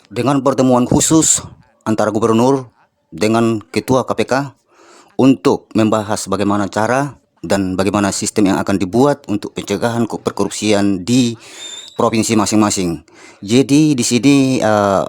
dengan pertemuan khusus antara gubernur dengan ketua KPK untuk membahas bagaimana cara dan bagaimana sistem yang akan dibuat untuk pencegahan perkorupsian di provinsi masing-masing. Jadi di sini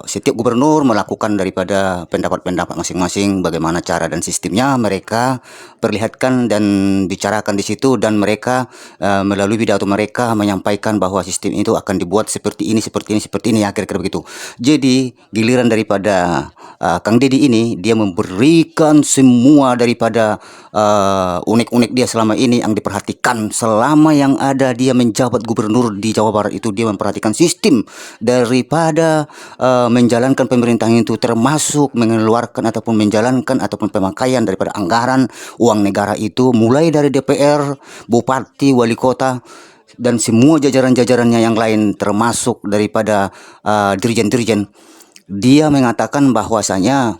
setiap gubernur melakukan daripada pendapat-pendapat masing-masing bagaimana cara dan sistemnya mereka perlihatkan dan bicarakan di situ, dan mereka melalui pidato mereka menyampaikan bahwa sistem itu akan dibuat seperti ini, seperti ini, seperti ini ya, kira-kira begitu. Jadi giliran daripada Kang Deddy ini, dia memberikan semua daripada unek-unek dia selama ini yang diperhatikan selama yang ada dia menjabat gubernur di Jawa Barat itu. Dia memperhatikan sistem daripada menjalankan pemerintahan itu, termasuk mengeluarkan ataupun menjalankan ataupun pemakaian daripada anggaran uang negara itu, mulai dari DPR, bupati, wali kota, dan semua jajaran-jajarannya yang lain, termasuk daripada dirjen-dirjen. Dia mengatakan bahwasanya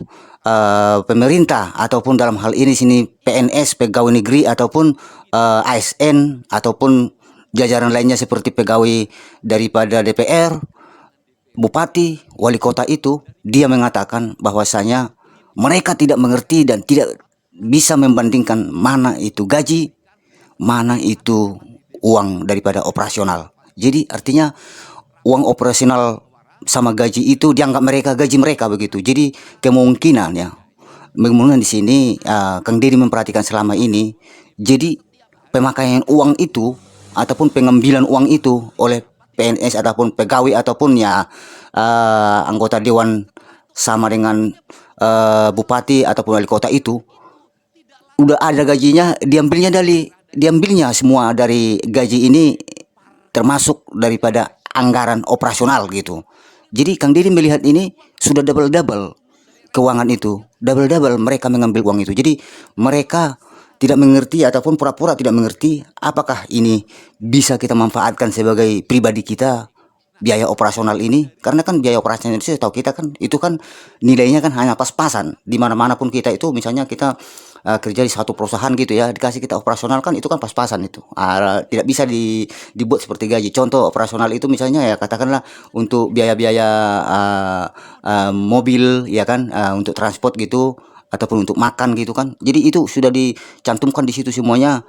pemerintah ataupun dalam hal ini sini PNS, pegawai negeri, ataupun ASN ataupun jajaran lainnya seperti pegawai daripada DPR, bupati, wali kota itu, dia mengatakan bahwasanya mereka tidak mengerti dan tidak bisa membandingkan mana itu gaji, mana itu uang daripada operasional. Jadi artinya uang operasional sama gaji itu dianggap mereka gaji mereka begitu. Jadi kemungkinan ya, kemungkinan di sini Kang Deddy memperhatikan selama ini. Jadi pemakaian uang itu ataupun pengambilan uang itu oleh PNS ataupun pegawai ataupun ya anggota dewan sama dengan bupati ataupun wali kota itu, udah ada gajinya, diambilnya semua dari gaji ini, termasuk daripada anggaran operasional gitu. Jadi Kang Deddy melihat ini sudah double-double keuangan itu, double-double mereka mengambil uang itu. Jadi mereka tidak mengerti ataupun pura-pura tidak mengerti apakah ini bisa kita manfaatkan sebagai pribadi kita, biaya operasional ini. Karena kan biaya operasional itu tahu kita kan itu kan nilainya kan hanya pas-pasan di mana-mana pun kita itu, misalnya kita kerja di satu perusahaan gitu ya, dikasih kita operasional kan itu kan pas-pasan itu, tidak bisa dibuat seperti gaji. Contoh operasional itu misalnya ya katakanlah untuk biaya-biaya mobil ya kan, untuk transport gitu ataupun untuk makan gitu kan. Jadi itu sudah dicantumkan di situ semuanya,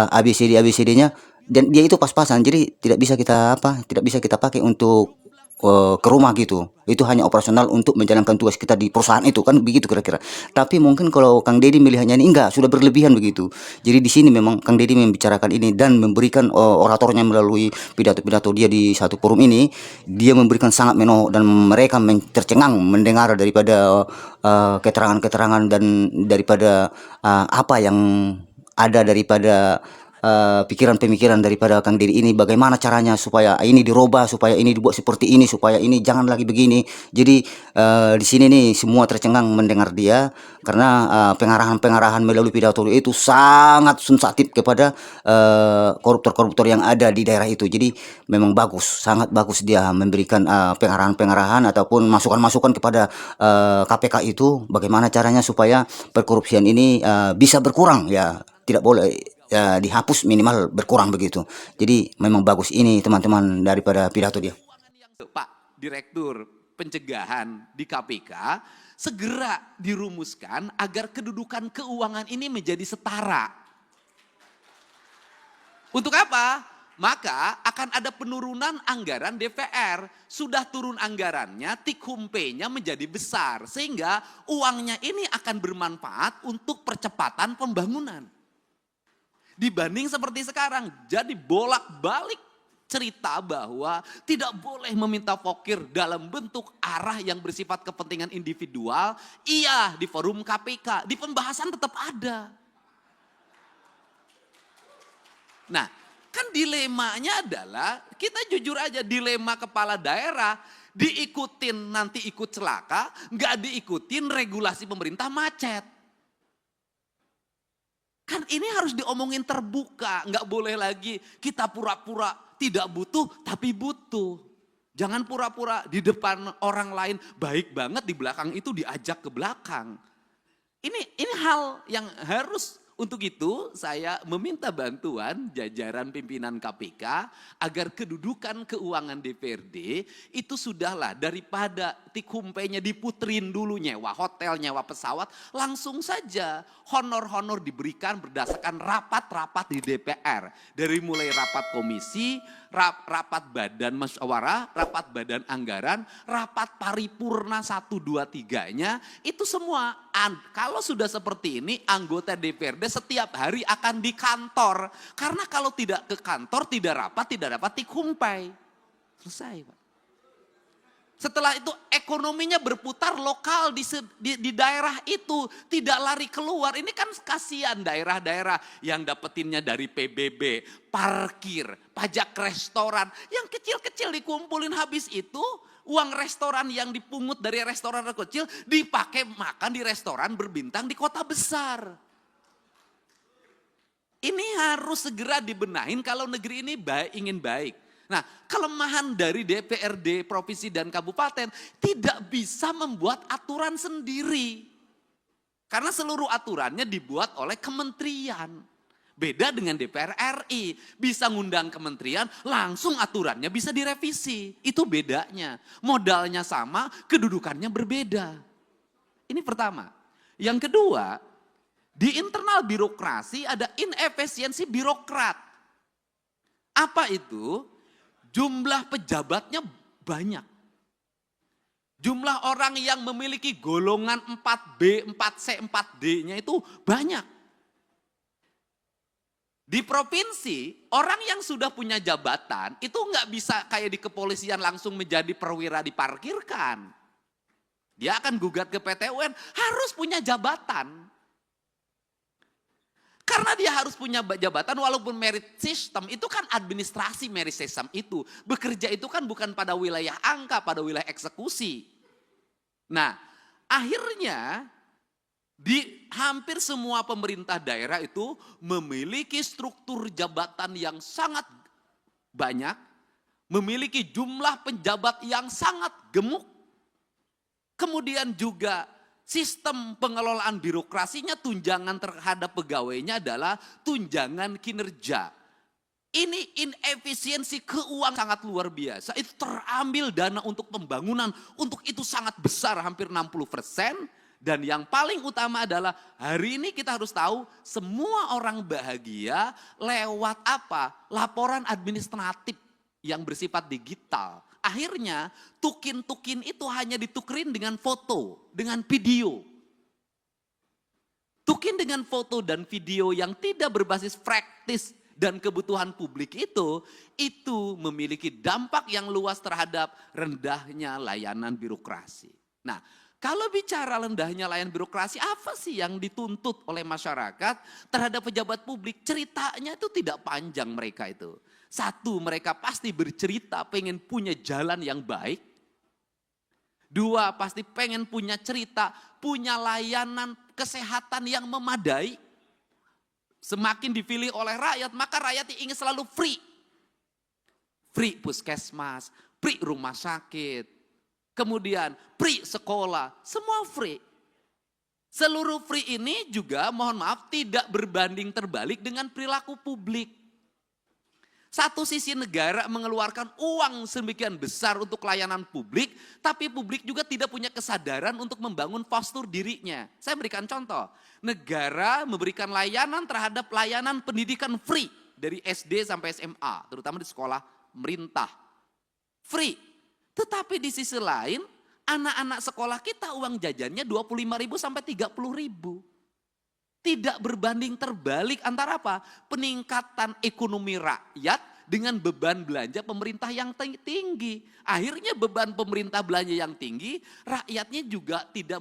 ABCD-nya, dan dia itu pas-pasan. Jadi tidak bisa kita tidak bisa kita pakai untuk ke rumah gitu. Itu hanya operasional untuk menjalankan tugas kita di perusahaan itu kan begitu kira-kira. Tapi mungkin kalau Kang Deddy melihatnya ini enggak, sudah berlebihan begitu. Jadi di sini memang Kang Deddy membicarakan ini dan memberikan oratornya melalui pidato-pidato dia di satu forum ini, dia memberikan sangat menohok dan mereka tercengang mendengar daripada keterangan-keterangan dan daripada apa yang ada daripada pikiran-pemikiran daripada Kang Deddy ini, bagaimana caranya supaya ini dirubah, supaya ini dibuat seperti ini, supaya ini jangan lagi begini. Jadi di sini nih semua tercengang mendengar dia karena pengarahan-pengarahan melalui pidato itu sangat sensitif kepada koruptor-koruptor yang ada di daerah itu. Jadi memang bagus, sangat bagus dia memberikan pengarahan-pengarahan ataupun masukan-masukan kepada KPK itu, bagaimana caranya supaya perkorupsian ini bisa berkurang ya, tidak boleh ya, dihapus, minimal berkurang begitu. Jadi memang bagus ini teman-teman daripada pidato dia. Pak Direktur Pencegahan di KPK segera dirumuskan agar kedudukan keuangan ini menjadi setara. Untuk apa? Maka akan ada penurunan anggaran DPR. Sudah turun anggarannya, tikhumpe-nya menjadi besar. Sehingga uangnya ini akan bermanfaat untuk percepatan pembangunan. Dibanding seperti sekarang, jadi bolak-balik cerita bahwa tidak boleh meminta vokir dalam bentuk arah yang bersifat kepentingan individual. Iya, di forum KPK, di pembahasan tetap ada. Nah, kan dilemanya adalah, kita jujur aja, dilema kepala daerah, diikutin nanti ikut celaka, nggak diikutin regulasi pemerintah macet. Kan ini harus diomongin terbuka, nggak boleh lagi kita pura-pura tidak butuh tapi butuh. Jangan pura-pura di depan orang lain baik banget, di belakang itu diajak ke belakang. Ini hal yang harus Untuk itu saya meminta bantuan jajaran pimpinan KPK agar kedudukan keuangan DPRD itu sudahlah daripada tikhumpenya diputerin dulu nyewa hotel, nyewa pesawat, langsung saja honor-honor diberikan berdasarkan rapat-rapat di DPR. Dari mulai rapat komisi, rapat badan musyawarah, rapat badan anggaran, rapat paripurna 1, 2, 3-nya, itu semua kalau sudah seperti ini anggota DPRD setiap hari akan di kantor. Karena kalau tidak ke kantor, tidak rapat, tidak dapat tikhumpai. Selesai, Pak. Setelah itu ekonominya berputar lokal di daerah itu. Tidak lari keluar. Ini kan kasihan daerah-daerah yang dapetinnya dari PBB, parkir, pajak restoran. Yang kecil-kecil dikumpulin habis itu. Uang restoran yang dipungut dari restoran kecil dipakai makan di restoran berbintang di kota besar. Ini harus segera dibenahin kalau negeri ini ingin baik. Nah, kelemahan dari DPRD, provinsi dan kabupaten tidak bisa membuat aturan sendiri. Karena seluruh aturannya dibuat oleh kementerian. Beda dengan DPR RI, bisa ngundang kementerian, langsung aturannya bisa direvisi. Itu bedanya. Modalnya sama, kedudukannya berbeda. Ini pertama. Yang kedua, di internal birokrasi ada inefisiensi birokrat. Apa itu? Jumlah pejabatnya banyak. Jumlah orang yang memiliki golongan 4B, 4C, 4D-nya itu banyak. Di provinsi, orang yang sudah punya jabatan itu nggak bisa kayak di kepolisian langsung menjadi perwira diparkirkan. Dia akan gugat ke PT UN, harus punya jabatan. Karena dia harus punya jabatan walaupun merit system, itu kan administrasi merit system itu. Bekerja itu kan bukan pada wilayah angka, pada wilayah eksekusi. Nah, akhirnya di hampir semua pemerintah daerah itu memiliki struktur jabatan yang sangat banyak, memiliki jumlah penjabat yang sangat gemuk, kemudian juga sistem pengelolaan birokrasinya tunjangan terhadap pegawainya adalah tunjangan kinerja. Ini inefisiensi keuangan sangat luar biasa, itu terambil dana untuk pembangunan, untuk itu sangat besar hampir 60%. Dan yang paling utama adalah hari ini kita harus tahu semua orang bahagia lewat apa? Laporan administratif yang bersifat digital. Akhirnya tukin-tukin itu hanya ditukerin dengan foto, dengan video. Tukin dengan foto dan video yang tidak berbasis praktis dan kebutuhan publik itu memiliki dampak yang luas terhadap rendahnya layanan birokrasi. Nah, kalau bicara rendahnya layanan birokrasi, apa sih yang dituntut oleh masyarakat terhadap pejabat publik? Ceritanya itu tidak panjang mereka itu. Satu, mereka pasti bercerita pengen punya jalan yang baik. Dua, pasti pengen punya cerita, punya layanan kesehatan yang memadai. Semakin dipilih oleh rakyat, maka rakyat ingin selalu free. Free puskesmas, free rumah sakit. Kemudian free sekolah, semua free. Seluruh free ini juga mohon maaf tidak berbanding terbalik dengan perilaku publik. Satu sisi negara mengeluarkan uang sedemikian besar untuk layanan publik, tapi publik juga tidak punya kesadaran untuk membangun postur dirinya. Saya berikan contoh, negara memberikan layanan terhadap layanan pendidikan free dari SD sampai SMA, terutama di sekolah pemerintah. Free. Tetapi di sisi lain, anak-anak sekolah kita uang jajannya 25.000 sampai 30.000. Tidak berbanding terbalik antara apa? Peningkatan ekonomi rakyat dengan beban belanja pemerintah yang tinggi. Akhirnya beban pemerintah belanja yang tinggi, rakyatnya juga tidak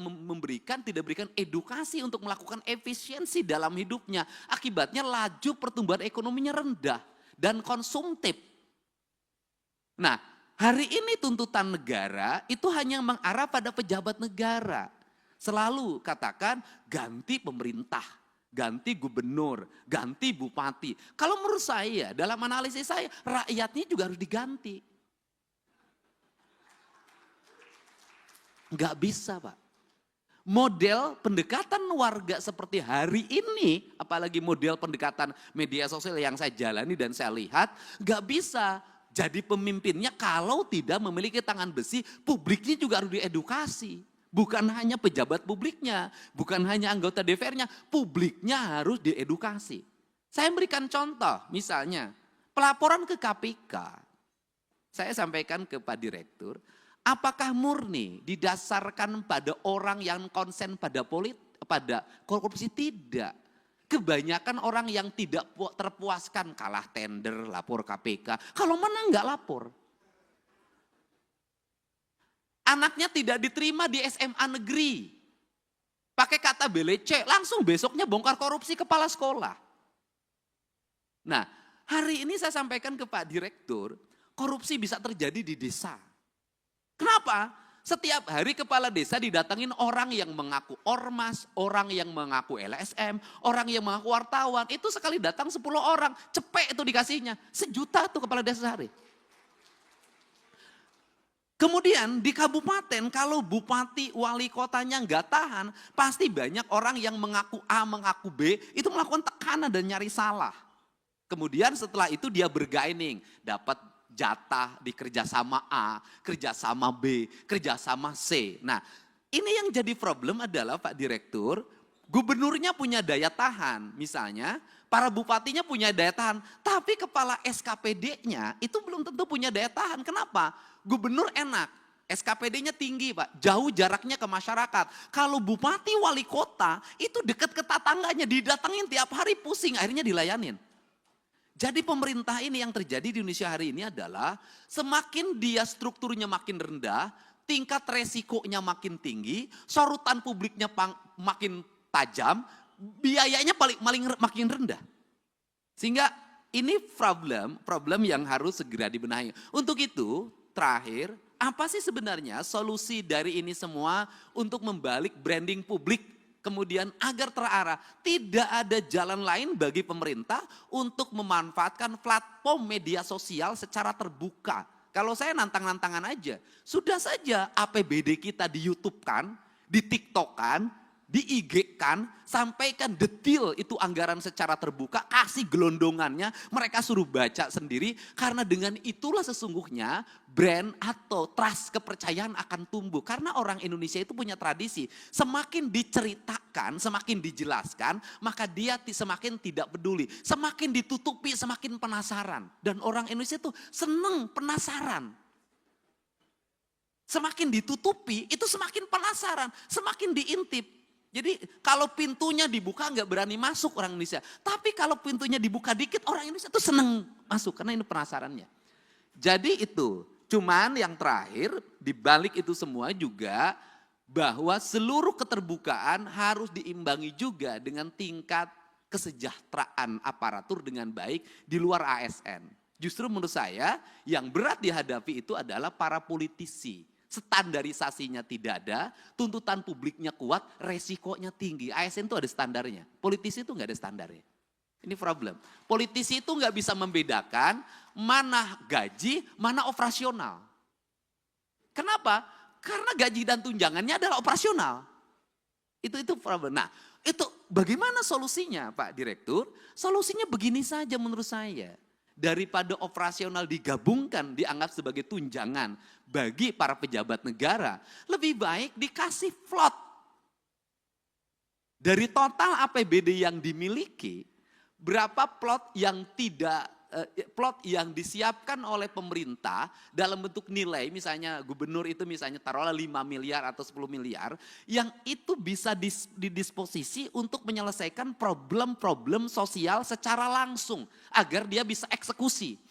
berikan edukasi untuk melakukan efisiensi dalam hidupnya. Akibatnya laju pertumbuhan ekonominya rendah dan konsumtif. Nah, hari ini tuntutan negara itu hanya mengarah pada pejabat negara. Selalu katakan ganti pemerintah, ganti gubernur, ganti bupati. Kalau menurut saya, dalam analisis saya, rakyatnya juga harus diganti. Enggak bisa, Pak. Model pendekatan warga seperti hari ini, apalagi model pendekatan media sosial yang saya jalani dan saya lihat, gak bisa jadi pemimpinnya kalau tidak memiliki tangan besi, publiknya juga harus diedukasi. Bukan hanya pejabat publiknya, bukan hanya anggota DPR-nya, publiknya harus diedukasi. Saya berikan contoh, misalnya pelaporan ke KPK, saya sampaikan ke Pak Direktur, apakah murni didasarkan pada orang yang konsen pada pada korupsi? Tidak. Kebanyakan orang yang tidak terpuaskan kalah tender, lapor KPK. Kalau menang nggak lapor. Anaknya tidak diterima di SMA negeri. Pakai kata belece, langsung besoknya bongkar korupsi kepala sekolah. Nah, hari ini saya sampaikan ke Pak Direktur, korupsi bisa terjadi di desa. Kenapa? Setiap hari kepala desa didatangin orang yang mengaku ormas, orang yang mengaku LSM, orang yang mengaku wartawan. Itu sekali datang 10 orang, cepet itu dikasihnya. 1 juta tuh kepala desa sehari. Kemudian di kabupaten kalau bupati, wali kotanya nggak tahan, pasti banyak orang yang mengaku A, mengaku B, itu melakukan tekanan dan nyari salah. Kemudian setelah itu dia bergaining, dapat jatah di kerjasama A, kerjasama B, kerjasama C. Nah, ini yang jadi problem adalah Pak Direktur, gubernurnya punya daya tahan, misalnya para bupatinya punya daya tahan, tapi kepala SKPD-nya itu belum tentu punya daya tahan. Kenapa? Gubernur enak, SKPD-nya tinggi Pak, jauh jaraknya ke masyarakat. Kalau bupati wali kota itu dekat ke tetangganya, didatengin tiap hari pusing, akhirnya dilayanin. Jadi pemerintah ini yang terjadi di Indonesia hari ini adalah semakin dia strukturnya makin rendah, tingkat resikonya makin tinggi, sorotan publiknya makin tajam, biayanya makin rendah. Sehingga ini problem yang harus segera dibenahi. Untuk itu, terakhir, apa sih sebenarnya solusi dari ini semua untuk membalik branding publik kemudian agar terarah? Tidak ada jalan lain bagi pemerintah untuk memanfaatkan platform media sosial secara terbuka. Kalau saya nantang-nantangan aja, sudah saja APBD kita di YouTube kan, di TikTok kan, di IG kan, sampaikan detail itu anggaran secara terbuka, kasih gelondongannya, mereka suruh baca sendiri, karena dengan itulah sesungguhnya brand atau trust kepercayaan akan tumbuh. Karena orang Indonesia itu punya tradisi, semakin diceritakan, semakin dijelaskan, maka dia semakin tidak peduli. Semakin ditutupi, semakin penasaran. Dan orang Indonesia itu seneng penasaran. Semakin ditutupi, itu semakin penasaran, semakin diintip. Jadi kalau pintunya dibuka nggak berani masuk orang Indonesia. Tapi kalau pintunya dibuka dikit orang Indonesia tuh seneng masuk karena ini penasarannya. Jadi itu, cuman yang terakhir dibalik itu semua juga bahwa seluruh keterbukaan harus diimbangi juga dengan tingkat kesejahteraan aparatur dengan baik di luar ASN. Justru menurut saya yang berat dihadapi itu adalah para politisi. Standarisasinya tidak ada, tuntutan publiknya kuat, resikonya tinggi. ASN itu ada standarnya, politisi itu nggak ada standarnya. Ini problem. Politisi itu nggak bisa membedakan mana gaji, mana operasional. Kenapa? Karena gaji dan tunjangannya adalah operasional. Itu problem. Nah, itu bagaimana solusinya Pak Direktur? Solusinya begini saja menurut saya. Daripada operasional digabungkan, dianggap sebagai tunjangan bagi para pejabat negara, lebih baik dikasih float. Dari total APBD yang dimiliki, berapa plot yang disiapkan oleh pemerintah dalam bentuk nilai, misalnya gubernur itu misalnya taruhlah 5 miliar atau 10 miliar, yang itu bisa didisposisi untuk menyelesaikan problem-problem sosial secara langsung, agar dia bisa eksekusi.